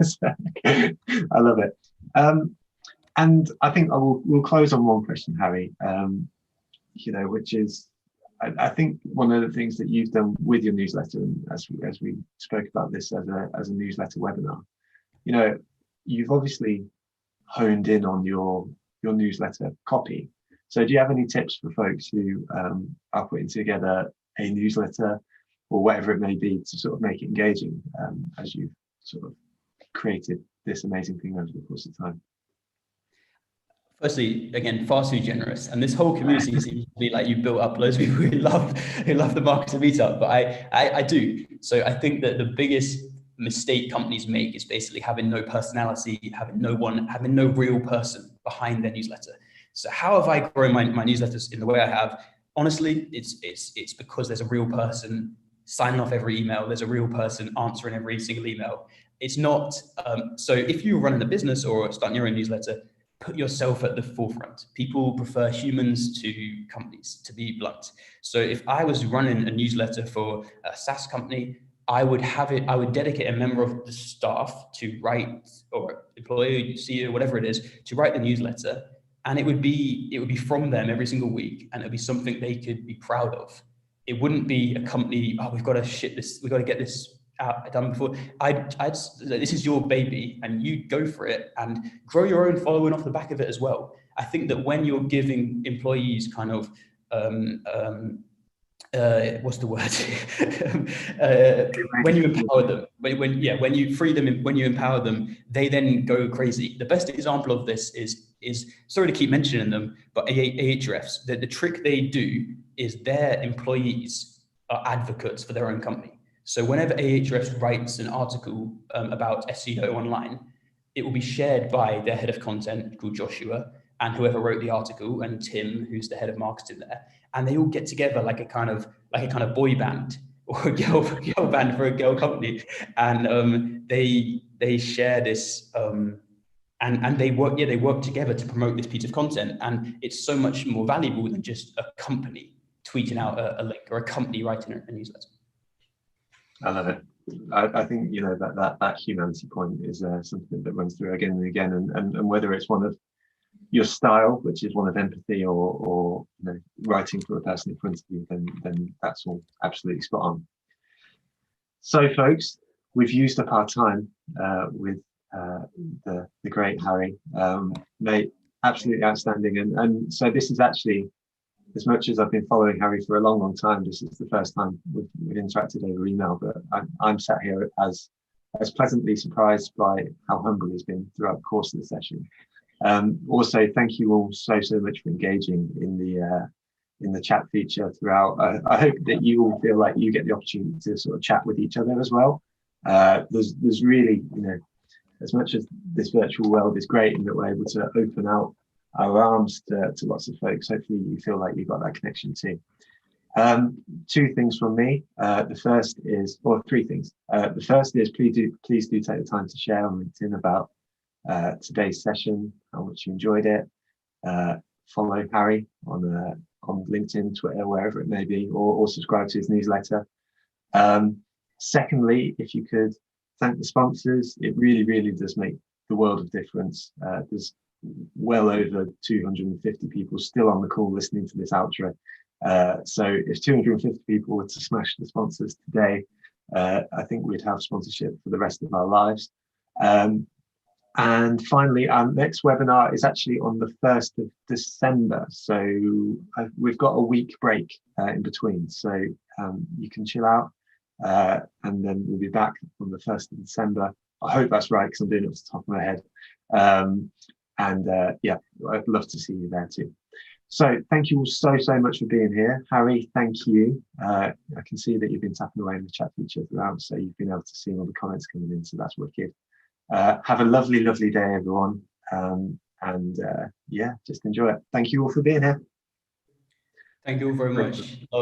So, I love it. And I think we'll close on one question, Harry. Which is, I think one of the things that you've done with your newsletter, and as we spoke about this as a newsletter webinar, you've obviously honed in on your newsletter copy. So do you have any tips for folks who are putting together a newsletter or whatever it may be to sort of make it engaging, as you've sort of created this amazing thing over the course of time? Firstly, again, far too generous. And this whole community seems to be like you built up loads of people who love the marketing meetup, but I do. So I think that the biggest mistake companies make is basically having no personality, having no real person behind their newsletter. So how have I grown my newsletters in the way I have? Honestly, it's because there's a real person signing off every email. There's a real person answering every single email. It's not, so if you're running a business or starting your own newsletter, put yourself at the forefront. People prefer humans to companies, to be blunt. So if I was running a newsletter for a SaaS company, I would dedicate a member of the staff to write, or employee, CEO, whatever it is, to write the newsletter. And it would be from them every single week, and it would be something they could be proud of. It wouldn't be a company, we've got to get this done before. This is your baby, and you go for it and grow your own following off the back of it as well. I think that when you're giving employees kind of what's the word? When you empower them, when you free them, when you empower them, they then go crazy. The best example of this is sorry to keep mentioning them, but Ahrefs. The trick they do is their employees are advocates for their own company. So whenever Ahrefs writes an article about SEO online, it will be shared by their head of content called Joshua and whoever wrote the article, and Tim, who's the head of marketing there, and they all get together like a kind of boy band or a girl band for a girl company, and they share this and they work together to promote this piece of content, and it's so much more valuable than just a company tweeting out a link or a company writing a newsletter. I love it. I think that humanity point is something that runs through again and again, and whether it's one of your style, which is one of empathy, or writing for a person in front of you, then that's all absolutely spot on. So, folks, we've used up our time with the great Harry. Mate, absolutely outstanding. And so this is actually, as much as I've been following Harry for a long, long time, this is the first time we've interacted over email, but I'm sat here as pleasantly surprised by how humble he's been throughout the course of the session. Also, thank you all so much for engaging in the chat feature throughout. I hope that you all feel like you get the opportunity to sort of chat with each other as well. There's really, as much as this virtual world is great in that we're able to open out our arms to lots of folks, hopefully you feel like you've got that connection too. Two things from me. The first is, or three things. The first is please do take the time to share on LinkedIn about today's session, how much you enjoyed it. Follow Harry on LinkedIn, Twitter, wherever it may be, or subscribe to his newsletter. Secondly, if you could thank the sponsors, it really does make the world of difference. There's well over 250 people still on the call listening to this outro. So if 250 people were to smash the sponsors today, I think we'd have sponsorship for the rest of our lives. And finally, our next webinar is actually on the 1st of December. So we've got a week break in between. So you can chill out and then we'll be back on the 1st of December. I hope that's right because I'm doing it off the top of my head. Yeah, I'd love to see you there too. So thank you all so much for being here. Harry, thank you. I can see that you've been tapping away in the chat feature throughout, so you've been able to see all the comments coming in, so that's wicked. Have a lovely day, everyone. Yeah, just enjoy it. Thank you all for being here. Thank you all very much.